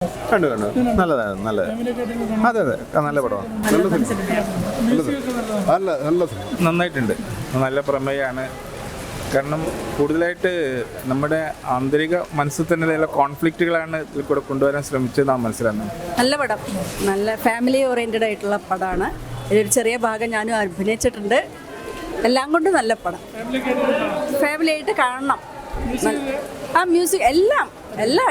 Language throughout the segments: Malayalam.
കണ്ടു കണ്ടു നല്ലതാണ് നല്ലത്. അതെ അതെ നല്ല പടമാണ്. നല്ല നല്ല നല്ല നന്നായിട്ടുണ്ട്. നല്ല പ്രമേയമാണ്. കാരണം കൂടുതലായിട്ട് നമ്മുടെ ആന്തരിക മനസ്സിൽ തന്നെ ചില കോൺഫ്ലിക്റ്റുകളാണ് ഇതിൽ കൂടെ കൊണ്ടുവരാൻ ശ്രമിച്ചത് നാം മനസ്സിലാക്കുന്നത്. നല്ല പടം, നല്ല ഫാമിലി ഓറിയൻറ്റഡ് ആയിട്ടുള്ള പടമാണ്. ഇതിലൊരു ചെറിയ ഭാഗം ഞാനും അഭിനയിച്ചിട്ടുണ്ട്. എല്ലാം കൊണ്ടും നല്ല പടം, ഫാമിലി ആയിട്ട് കാണണം. ആ മ്യൂസിക് എല്ലാം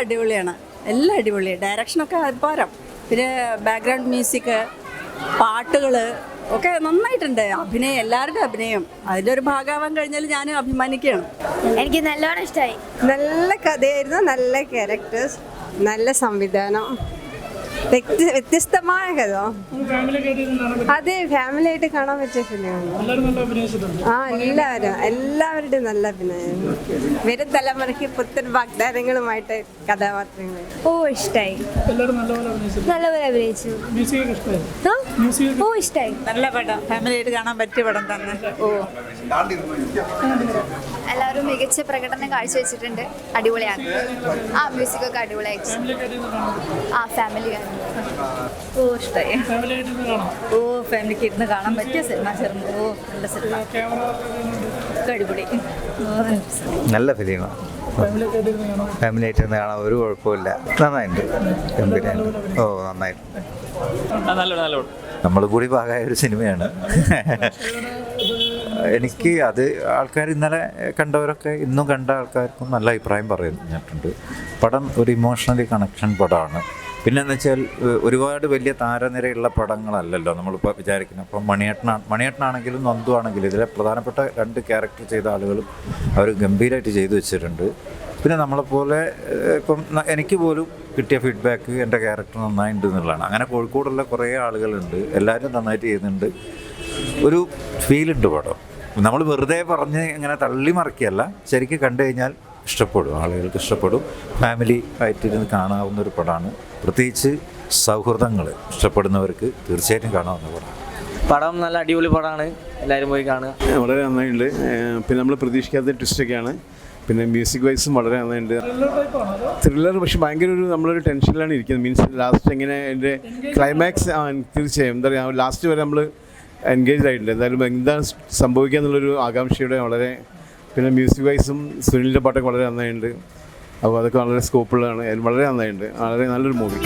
അടിപൊളിയാണ്, എല്ലാം അടിപൊളിയാണ്. ഡയറക്ഷനൊക്കെ അപാരം. പിന്നെ ബാക്ക്ഗ്രൗണ്ട് മ്യൂസിക്, പാട്ടുകൾ ഒക്കെ നന്നായിട്ടുണ്ട്. അഭിനയം, എല്ലാവരുടെയും അഭിനയം അതിൻ്റെ ഒരു ഭാഗമാവാൻ കഴിഞ്ഞാൽ ഞാൻ അഭിമാനിക്കുകയാണ്. എനിക്ക് നല്ലോണം ഇഷ്ടമായി. നല്ല കഥയായിരുന്നു, നല്ല ക്യാരക്ടേഴ്സ്, നല്ല സംവിധാനം, വ്യത്യസ്തമായ കഥ. അതെ, ഫാമിലി ആയിട്ട് കാണാൻ പറ്റിയ ഫിലിമാണ്. ആ എല്ലാവരുടെയും നല്ല അഭിനയം. വരും തലമുറയ്ക്ക് പുത്തൻ വാഗ്ദാനങ്ങളുമായിട്ട് കഥാപാത്രങ്ങൾ. ഓ ഇഷ്ടമായി, നല്ലപോലെ അഭിനയിച്ചു. ഓ ഇഷ്ടമായി. നല്ല പടം, ഫാമിലി ആയിട്ട് കാണാൻ പറ്റിയ പടം തന്നെ. എല്ലാവരും മികച്ച പ്രകടനം കാഴ്ചവെച്ചിട്ടുണ്ട്. അടിപൊളിയാണ്. ആ മ്യൂസിക്കൊക്കെ അടിപൊളിയായിട്ട്. ആ ഫാമിലി ഓ ഇഷ്ടമായി. ഓ ഫാമിലിക്ക് ഇരുന്ന് കാണാൻ പറ്റിയ സിനിമ. ഓ നല്ല സിനിമ, അടിപൊളി. നല്ല ഫിലിമാണ്. ഫാമിലി ആയിട്ട് ഇരുന്ന് കാണാൻ ഒരു കുഴപ്പമില്ല. നന്നായിട്ടുണ്ട്, ഗംഭീരമായിട്ട്. ഓ നന്നായിട്ടുണ്ട്. നമ്മൾ കൂടി ഭാഗമായ ഒരു സിനിമയാണ്. എനിക്ക് അത് ആൾക്കാർ ഇന്നലെ കണ്ടവരൊക്കെ ഇന്നും കണ്ട ആൾക്കാർക്കും നല്ല അഭിപ്രായം പറഞ്ഞിട്ടുണ്ട്. പടം ഒരു ഇമോഷണലി കണക്ഷൻ പടമാണ്. പിന്നെന്ന് വെച്ചാൽ ഒരുപാട് വലിയ താരനിരയുള്ള പടങ്ങളല്ലല്ലോ നമ്മളിപ്പോൾ വിചാരിക്കുന്നത്. അപ്പം മണിയേട്ടനാണെങ്കിലും നന്ദു ആണെങ്കിലും ഇതിലെ പ്രധാനപ്പെട്ട 2 ക്യാരക്ടർ ചെയ്ത ആളുകളും അവർ ഗംഭീരമായിട്ട് ചെയ്തു വെച്ചിട്ടുണ്ട്. പിന്നെ നമ്മളെപ്പോലെ ഇപ്പം എനിക്ക് പോലും കിട്ടിയ ഫീഡ്ബാക്ക് എൻ്റെ ക്യാരക്ടർ നന്നായിട്ടുണ്ട് എന്നുള്ളതാണ്. അങ്ങനെ കോഴിക്കോടുള്ള കുറേ ആളുകളുണ്ട്, എല്ലാവരും നന്നായിട്ട് ചെയ്യുന്നുണ്ട്. ഒരു ഫീലുണ്ട് പടം. നമ്മൾ വെറുതെ പറഞ്ഞ് ഇങ്ങനെ തള്ളി മറിക്കുകയല്ല, ശരിക്കും കണ്ടു കഴിഞ്ഞാൽ ഇഷ്ടപ്പെടും, ആളുകൾക്ക് ഇഷ്ടപ്പെടും. ഫാമിലി ആയിട്ടിരുന്ന് കാണാവുന്ന ഒരു പടമാണ്. പ്രത്യേകിച്ച് സൗഹൃദങ്ങൾ ഇഷ്ടപ്പെടുന്നവർക്ക് തീർച്ചയായിട്ടും കാണാവുന്ന പടം. പടം നല്ല അടിപൊളി പടമാണ്, എല്ലാവരും പോയി കാണുക. വളരെ നന്നായിട്ടുണ്ട്. പിന്നെ നമ്മൾ പ്രതീക്ഷിക്കാത്ത ട്വിസ്റ്റൊക്കെയാണ്. പിന്നെ മ്യൂസിക് വൈസും വളരെ നന്നായിട്ടുണ്ട്. ത്രില്ലർ, പക്ഷെ ഭയങ്കര നമ്മളൊരു ടെൻഷനിലാണ് ഇരിക്കുന്നത്. മീൻസ് ലാസ്റ്റ് എങ്ങനെ എൻ്റെ ക്ലൈമാക്സ് തീർച്ചയായും എന്താ പറയുക, ലാസ്റ്റ് വരെ നമ്മൾ എൻഗേജ് ആയിട്ടുണ്ട്. എന്തായാലും എന്താണ് സംഭവിക്കുക എന്നുള്ളൊരു ആകാംക്ഷയുടെ വളരെ. പിന്നെ മ്യൂസിക് വൈസും സുനിലിൻ്റെ പാട്ടൊക്കെ വളരെ നന്നായിട്ടുണ്ട്. അപ്പോൾ അതൊക്കെ വളരെ സ്കോപ്പുള്ളതാണ്. വളരെ നന്നായിട്ടുണ്ട്. വളരെ നല്ലൊരു മൂവി.